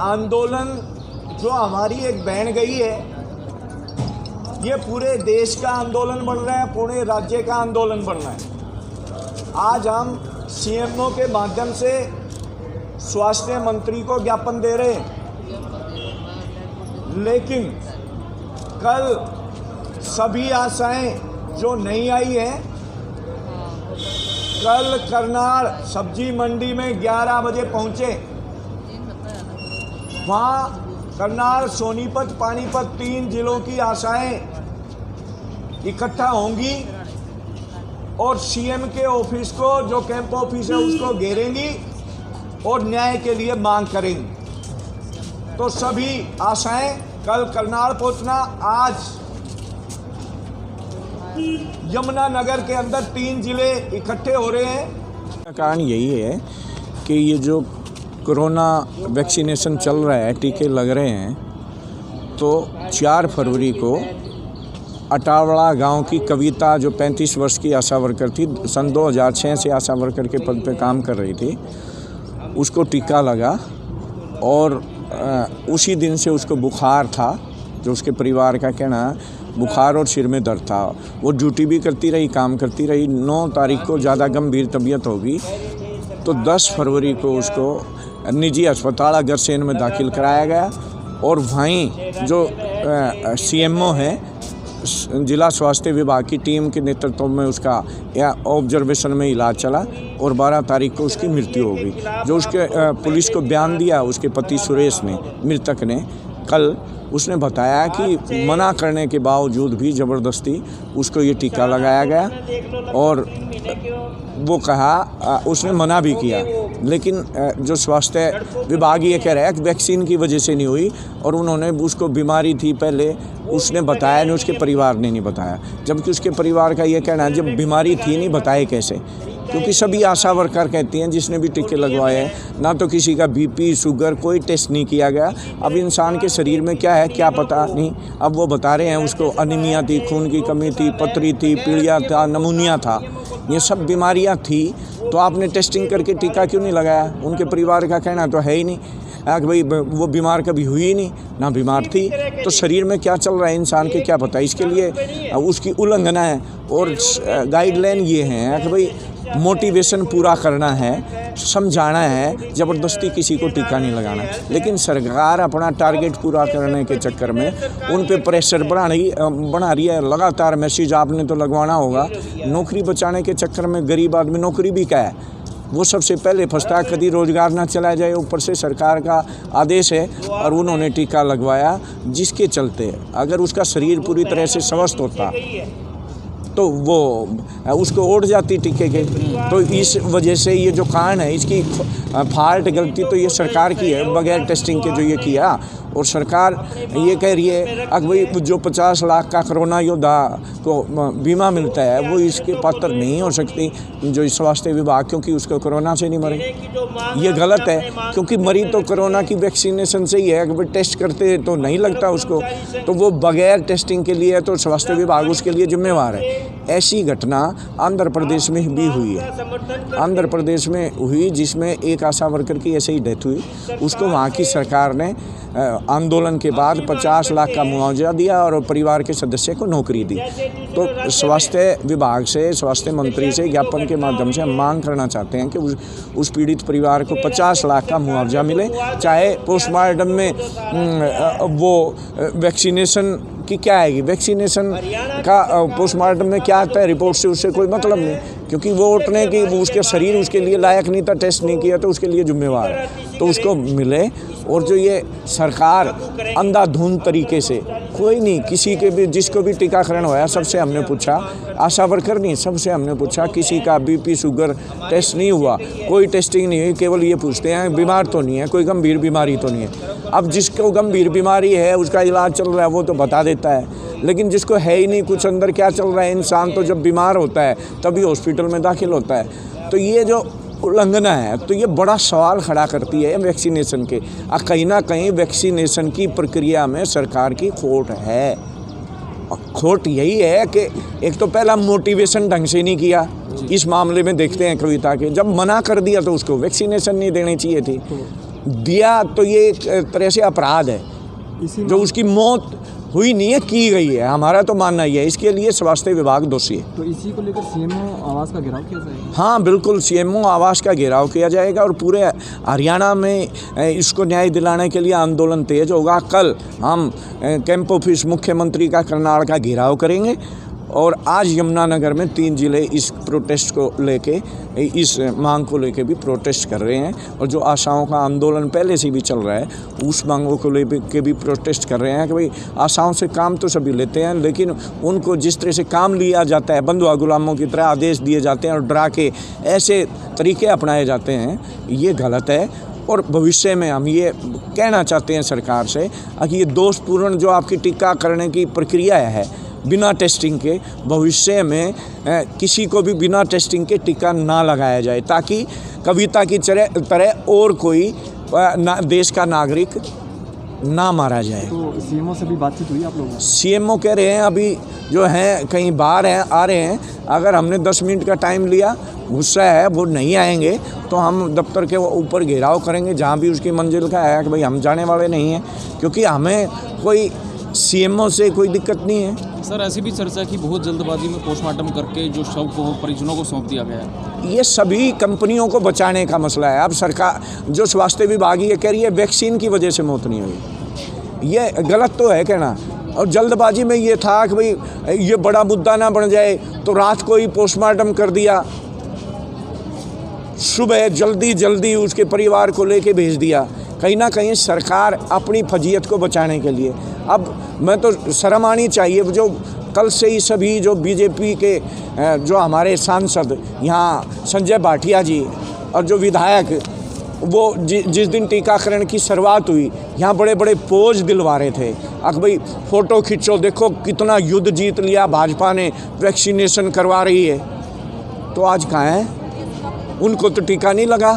आंदोलन जो हमारी एक बहन गई है, ये पूरे देश का आंदोलन बन रहा है, पूरे राज्य का आंदोलन बन रहा है। आज हम सीएमओ के माध्यम से स्वास्थ्य मंत्री को ज्ञापन दे रहे हैं, लेकिन कल सभी आशाएं जो नहीं आई हैं, कल करनाल सब्जी मंडी में 11 बजे पहुंचे। वहाँ करनाल, सोनीपत, पानीपत 3 जिलों की आशाएं इकट्ठा होंगी और सीएम के ऑफिस को, जो कैंप ऑफिस है, उसको घेरेंगी और न्याय के लिए मांग करेंगी। तो सभी आशाएं कल करनाल पहुंचना। आज यमुनानगर के अंदर 3 जिले इकट्ठे हो रहे हैं। कारण यही है कि ये जो कोरोना वैक्सीनेशन चल रहा है, टीके लग रहे हैं, तो 4 फरवरी को अटावड़ा गांव की कविता, जो 35 वर्ष की आशा वर्कर थी, सन 2006 से आशा वर्कर के पद पे काम कर रही थी, उसको टीका लगा और उसी दिन से उसको बुखार था, जो उसके परिवार का कहना, बुखार और सिर में दर्द था। वो ड्यूटी भी करती रही, काम करती रही। 9 तारीख को ज़्यादा गंभीर तबीयत होगी, तो 10 फरवरी को उसको निजी अस्पताल अगरसेन में दाखिल कराया गया और वहीं जो सीएमओ हैं, जिला स्वास्थ्य विभाग की टीम के नेतृत्व में उसका ऑब्जर्वेशन में इलाज चला और 12 तारीख को उसकी मृत्यु हो गई। जो उसके पुलिस को बयान दिया उसके पति सुरेश ने, मृतक ने, कल उसने बताया कि मना करने के बावजूद भी ज़बरदस्ती उसको ये टीका लगाया गया और वो कहा, उसने मना भी किया, लेकिन जो स्वास्थ्य विभाग ये कह रहा है कि वैक्सीन की वजह से नहीं हुई और उन्होंने, उसको बीमारी थी पहले, उसने बताया नहीं, उसके परिवार ने नहीं बताया। जबकि उसके परिवार का ये कहना है जब बीमारी थी नहीं बताए कैसे, क्योंकि सभी आशा वर्कर कहती हैं जिसने भी टीके लगवाए हैं, ना तो किसी का बीपी, शुगर, कोई टेस्ट नहीं किया गया। अब इंसान के शरीर में क्या है क्या पता नहीं। अब वो बता रहे हैं उसको अनीमिया थी, खून की कमी थी, पथरी थी, पीलिया था, नमूनिया था, ये सब बीमारियां थी, तो आपने टेस्टिंग करके टीका क्यों नहीं लगाया? उनके परिवार का कहना तो है ही नहीं कि भाई वो बीमार कभी हुई ही नहीं, ना बीमार थी, तो शरीर में क्या चल रहा है इंसान के क्या पता। इसके लिए उसकी उल्लंघना है और गाइडलाइन ये है कि भाई मोटिवेशन पूरा करना है, समझाना है, ज़बरदस्ती किसी को टीका नहीं लगाना। लेकिन सरकार अपना टारगेट पूरा करने के चक्कर में उन पे प्रेशर बना रही है। लगातार मैसेज आपने तो लगवाना होगा। नौकरी बचाने के चक्कर में गरीब आदमी नौकरी भी क्या है, वो सबसे पहले फंसता है, कभी रोज़गार ना चला जाए। ऊपर से सरकार का आदेश है और उन्होंने टीका लगवाया, जिसके चलते अगर उसका शरीर पूरी तरह से स्वस्थ होता तो वो उसको ओढ़ जाती टीके के। तो इस वजह से ये जो कांड है, इसकी फॉल्ट, गलती तो ये सरकार की है, बगैर टेस्टिंग के जो ये किया। और सरकार ये कह रही है कि भाई जो 50 लाख का कोरोना योद्धा को बीमा मिलता है वो इसके पात्र नहीं हो सकती, जो स्वास्थ्य विभाग, क्योंकि उसको कोरोना से नहीं मरे। ये गलत है, क्योंकि मरी तो कोरोना की वैक्सीनेशन से ही है। कि भाई टेस्ट करते तो नहीं लगता उसको, तो वो बगैर टेस्टिंग के लिए, तो स्वास्थ्य विभाग उसके लिए जिम्मेवार है। ऐसी घटना आंध्र प्रदेश में भी हुई है। आंध्र प्रदेश में हुई, जिसमें एक आशा वर्कर की ऐसे ही डेथ हुई। उसको वहाँ की सरकार ने आंदोलन के बाद 50 लाख का मुआवजा दिया और परिवार के सदस्य को नौकरी दी। तो स्वास्थ्य विभाग से, स्वास्थ्य मंत्री से ज्ञापन के माध्यम से हम मांग करना चाहते हैं कि उस पीड़ित परिवार को 50 लाख का मुआवजा मिले, चाहे पोस्टमार्टम में वो वैक्सीनेशन की क्या आएगी, वैक्सीनेशन का पोस्टमार्टम में क्या आता है रिपोर्ट से उससे कोई मतलब नहीं, क्योंकि वो उठने की, वो उसके शरीर उसके लिए लायक नहीं था, टेस्ट नहीं किया, तो उसके लिए जिम्मेवार है, तो उसको मिले। और जो ये सरकार अंधाधुंध तरीके से, कोई नहीं, किसी के भी, जिसको भी टीकाकरण होया सबसे हमने पूछा, आशा वर्कर नहीं, सबसे हमने पूछा, किसी का बीपी, शुगर टेस्ट नहीं हुआ, कोई टेस्टिंग नहीं हुई, केवल ये पूछते हैं बीमार तो नहीं है, कोई गंभीर बीमारी तो नहीं है। अब जिसको गंभीर बीमारी है, उसका इलाज चल रहा है, वो तो बता देता है, लेकिन जिसको है ही नहीं कुछ अंदर क्या चल रहा है, इंसान तो जब बीमार होता है तभी हॉस्पिटल में दाखिल होता है। तो ये जो उल्लंघना है, तो ये बड़ा सवाल खड़ा करती है वैक्सीनेशन के। कहीं ना कहीं वैक्सीनेशन की प्रक्रिया में सरकार की खोट है। खोट यही है कि एक तो पहला मोटिवेशन ढंग से नहीं किया, इस मामले में देखते हैं कविता के, जब मना कर दिया तो उसको वैक्सीनेशन नहीं देनी चाहिए थी। दिया तो ये एक तरह से अपराध है। जो उसकी मौत हुई नहीं है, की गई है, हमारा तो मानना ही है। इसके लिए स्वास्थ्य विभाग दोषी है। तो इसी को लेकर सीएमओ आवास का घेराव किया जाएगा? हाँ बिल्कुल, सीएमओ आवास का घेराव किया जाएगा और पूरे हरियाणा में इसको न्याय दिलाने के लिए आंदोलन तेज होगा। कल हम कैंप ऑफिस मुख्यमंत्री का करनाल का घेराव करेंगे और आज यमुनानगर में 3 जिले इस प्रोटेस्ट को लेके, इस मांग को लेके भी प्रोटेस्ट कर रहे हैं। और जो आशाओं का आंदोलन पहले से भी चल रहा है, उस मांगों को लेके भी प्रोटेस्ट कर रहे हैं कि भाई आशाओं से काम तो सभी लेते हैं, लेकिन उनको जिस तरह से काम लिया जाता है, बंधुआ गुलामों की तरह आदेश दिए जाते हैं और डरा के ऐसे तरीके अपनाए जाते हैं, ये गलत है। और भविष्य में हम ये कहना चाहते हैं सरकार से कि ये दोषपूर्ण जो आपकी टीका करने की प्रक्रिया है बिना टेस्टिंग के, भविष्य में किसी को भी बिना टेस्टिंग के टीका ना लगाया जाए, ताकि कविता की तरह और कोई देश का नागरिक ना मारा जाए। तो सीएमओ से भी बातचीत हुई आप लोगों? सीएमओ कह रहे हैं अभी जो हैं कहीं बाहर हैं, आ रहे हैं। अगर हमने 10 मिनट का टाइम लिया, गुस्सा है, वो नहीं आएंगे तो हम दफ्तर के ऊपर घेराव करेंगे, जहाँ भी उसकी मंजिल का है कि भाई हम जाने वाले नहीं हैं, क्योंकि हमें कोई सीएमओ से कोई दिक्कत नहीं है। सर ऐसी भी चर्चा की बहुत जल्दबाजी में पोस्टमार्टम करके जो शव को परिजनों को सौंप दिया गया है। ये सभी कंपनियों को बचाने का मसला है। अब सरकार जो स्वास्थ्य विभाग ये कह रही है वैक्सीन की वजह से मौत नहीं हुई, ये गलत तो है कहना। और जल्दबाजी में ये था कि भाई ये बड़ा मुद्दा ना बन जाए, तो रात को ही पोस्टमार्टम कर दिया, सुबह जल्दी उसके परिवार को लेके भेज दिया। कहीं ना कहीं सरकार अपनी फजीयत को बचाने के लिए, अब मैं तो शर्म आनी चाहिए। जो कल से ही सभी जो बीजेपी के जो हमारे सांसद यहाँ संजय भाटिया जी और जो विधायक, वो जिस दिन टीकाकरण की शुरुआत हुई यहाँ बड़े बड़े पोज दिलवा रहे थे, अब भाई फ़ोटो खींचो, देखो कितना युद्ध जीत लिया भाजपा ने, वैक्सीनेशन करवा रही है। तो आज कहाँ है? उनको तो टीका नहीं लगा।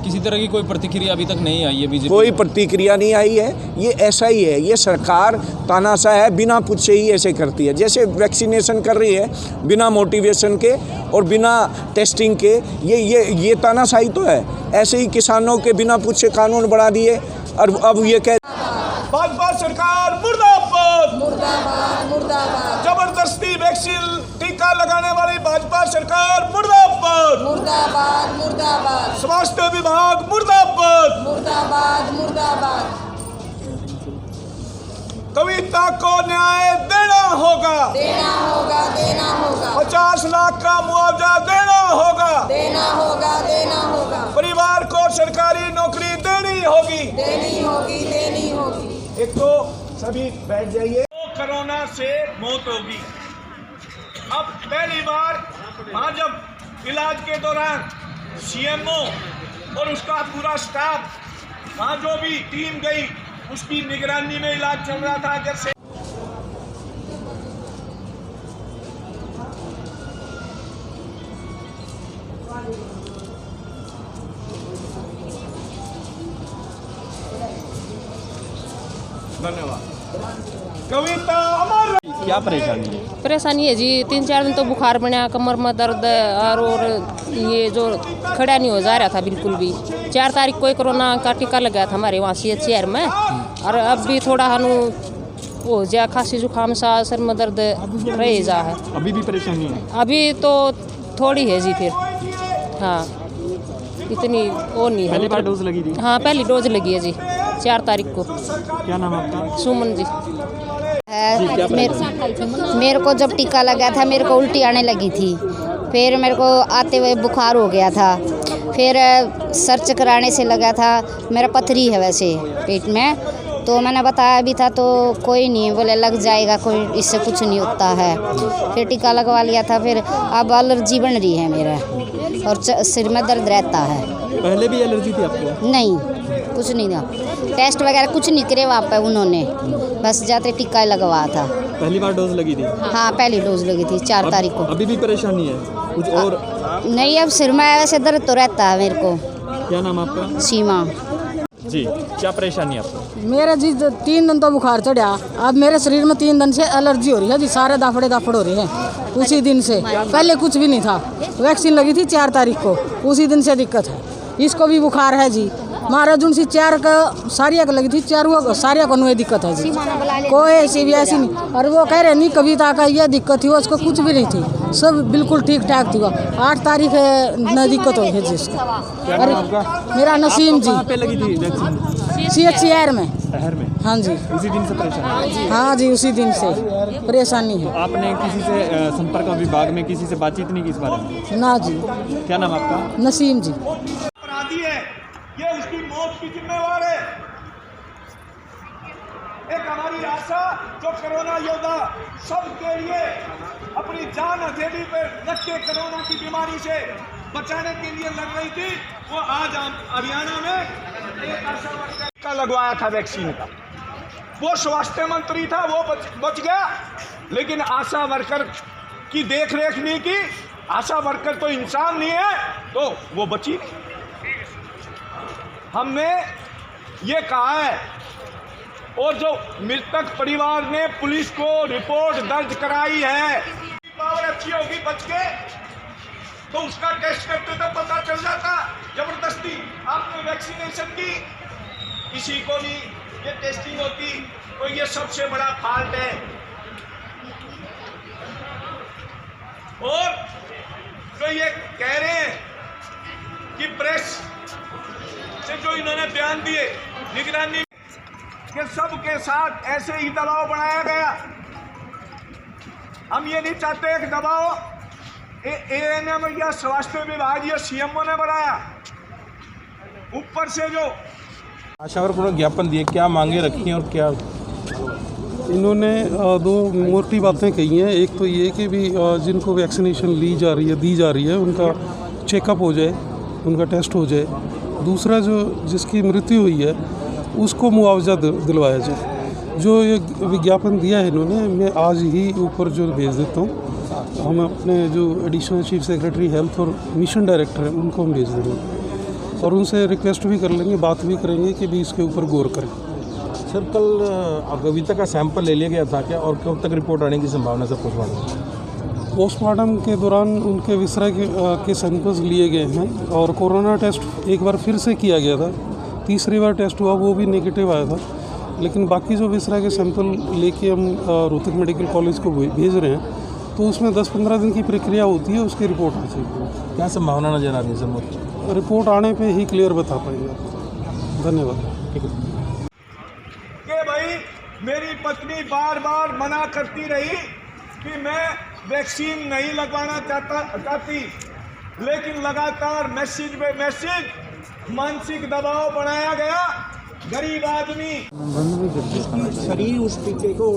किसी तरह की कोई प्रतिक्रिया अभी तक नहीं आई है बीजेपी? कोई प्रतिक्रिया नहीं आई है। ये ऐसा ही है, ये सरकार तानाशाह है, बिना पूछे ही ऐसे करती है। जैसे वैक्सीनेशन कर रही है बिना मोटिवेशन के और बिना टेस्टिंग के, ये तानाशाही तो है। ऐसे ही किसानों के बिना पूछे कानून बढ़ा दिए और अब ये कह भाजपा सरकार मुर्दाबाद मुर्दाबाद मुर्दाबाद, जबरदस्ती वैक्सीन टीका लगाने वाली भाजपा सरकार मुर्दाबाद मुर्दाबाद मुर्दाबाद, स्वास्थ्य विभाग मुर्दाबाद मुर्दाबाद मुर्दाबाद। कविता को न्याय देना होगा, देना होगा, देना होगा। 50 लाख का मुआवजा देना होगा, देना होगा, देना होगा। परिवार को सरकारी नौकरी देनी होगी, देनी होगी, देनी होगी। एक तो सभी बैठ जाइए। तो कोरोना से मौत होगी। अब पहली बार वहाँ जब इलाज के दौरान सीएमओ और उसका पूरा स्टाफ, वहाँ जो भी टीम गई उसकी निगरानी में इलाज चल रहा था। अगर से धन्यवाद। कविता अमर। क्या परेशानी है? परेशानी है जी, 3-4 दिन तो बुखार बना, कमर में दर्द और ये जो खड़ा नहीं हो जा रहा था बिल्कुल भी। 4 तारीख को कोरोना का टीका लगाया था हमारे वहाँ CHR में, और अब भी थोड़ा हनु हो जा, खांसी जुकाम सा, सर में दर्द रह जा है। अभी भी परेशानी है? अभी तो थोड़ी है जी, फिर हाँ इतनी वो नहीं है। पहली बार डोज लगी थी? हाँ पहली डोज लगी है जी, 4 तारीख को। क्या नाम आपका? सुमन जी। मेरे को जब टीका लगा था मेरे को उल्टी आने लगी थी, फिर मेरे को आते हुए बुखार हो गया था, फिर सर्च कराने से लगा था मेरा पथरी है वैसे पेट में, तो मैंने बताया भी था तो कोई नहीं बोले लग जाएगा, कोई इससे कुछ नहीं होता है। फिर टीका लगवा लिया था, फिर अब एलर्जी बन रही है मेरा और सिर में दर्द रहता है। पहले भी एलर्जी थी आपको? नहीं, कुछ नहीं था, टेस्ट वगैरह कुछ नहीं करे वहाँ पे उन्होंने, बस जाते टीका लगवा था। पहली बार डोज लगी थी? हाँ पहली डोज लगी थी 4 तारीख को। अभी भी परेशानी है कुछ और? नहीं, अब सिर में वैसे दर्द तो रहता है मेरे को। क्या नाम आपका? सीमा जी। क्या परेशानी है आपको? मेरा जी 3 दिन तो बुखार चढ़ा, अब मेरे शरीर में 3 दिन से एलर्जी हो रही है जी, सारे दाफड़े हो रहे हैं उसी दिन से। पहले कुछ भी नहीं था, वैक्सीन लगी थी 4 तारीख को, उसी दिन से दिक्कत है। इसको भी बुखार है जी, महाराज उनसी चार का सारिया का लगी थी, चारों सारिया को दिक्कत है जी, कोई ऐसी भी ऐसी नहीं। और वो कह रहे नहीं कविता का ये दिक्कत थी, उसको कुछ भी नहीं थी, सब बिल्कुल ठीक ठाक थी। वो 8 तारीख न दिक्कत हुई है जिसको। अरे मेरा नसीम जी, पे लगी थी वैक्सीन CHCR में। शहर में हाँ जी, उसी दिन से परेशान? हाँ जी, उसी दिन से परेशानी है। आपने किसी से संपर्क विभाग में किसी से बातचीत नहीं की इस बारे में? ना जी। क्या नाम आपका? नसीम जी। अपराधी है, ये उसकी मौत की जिम्मेवार है। एक हमारी आशा जो कोरोना योद्धा सबके लिए अपनी जान हथेली पे रख के कोरोना की बीमारी से बचाने के लिए लड़ रही थी, वो आज हरियाणा में एक आशा वर्कर का लगवाया था वैक्सीन का। वो स्वास्थ्य मंत्री था, वो बच गया, लेकिन आशा वर्कर की देखरेख नहीं की। आशा वर्कर तो इंसान नहीं है, तो वो बची नहीं। हमने ये कहा है, और जो मृतक परिवार ने पुलिस को रिपोर्ट दर्ज कराई है, पावर अच्छी होगी बच के, तो उसका टेस्ट करते तो पता चल जाता। जबरदस्ती आपने वैक्सीनेशन की, किसी को नहीं ये टेस्टिंग होती, तो ये सबसे बड़ा फॉल्ट है। और तो ये कह रहे हैं कि प्रेस से जो इन्होंने बयान दिए, निगरानी के सबके साथ ऐसे ही दबाव बनाया गया। हम ये नहीं चाहते एक दबाव ANM या स्वास्थ्य विभाग या CMO ने बनाया, ऊपर से जो आशा वर्कर को ज्ञापन दिए, क्या मांगे रखी हैं और क्या? इन्होंने 2 मोटी बातें कही हैं। एक तो ये कि भी जिनको वैक्सीनेशन दी जा रही है उनका चेकअप हो जाए, उनका टेस्ट हो जाए। दूसरा जो जिसकी मृत्यु हुई है उसको मुआवजा दिलवाया जाए। जो ये विज्ञापन दिया है इन्होंने, मैं आज ही ऊपर जो भेज देता हूँ। हम अपने जो एडिशनल चीफ सेक्रेटरी हेल्थ और मिशन डायरेक्टर हैं उनको हम भेज देंगे और उनसे रिक्वेस्ट भी कर लेंगे, बात भी करेंगे कि भी इसके ऊपर गौर करें। सर, कल कविता का सैंपल ले लिया गया था क्या, और कब तक रिपोर्ट आने की संभावना है पोस्टमार्टम? पोस्टमार्टम के दौरान उनके विसरा के सैंपल्स लिए गए हैं और कोरोना टेस्ट एक बार फिर से किया गया था। तीसरी बार टेस्ट हुआ, वो भी नेगेटिव आया था। लेकिन बाकी जो विसरा के सैंपल लेके हम रोहतक मेडिकल कॉलेज को भेज रहे हैं, तो उसमें 10-15 दिन की प्रक्रिया होती है, उसकी रिपोर्ट आ जाएगी। क्या संभावना नजर आ रही है सर? रिपोर्ट आने पे ही क्लियर बता पाएंगे। धन्यवाद। ठीक है कि भाई मेरी पत्नी बार बार मना करती रही कि मैं वैक्सीन नहीं लगवाना चाहती, लेकिन लगातार मैसेज पे मैसेज, मानसिक दबाव बनाया गया। गरीब आदमी शरीर उस टीके को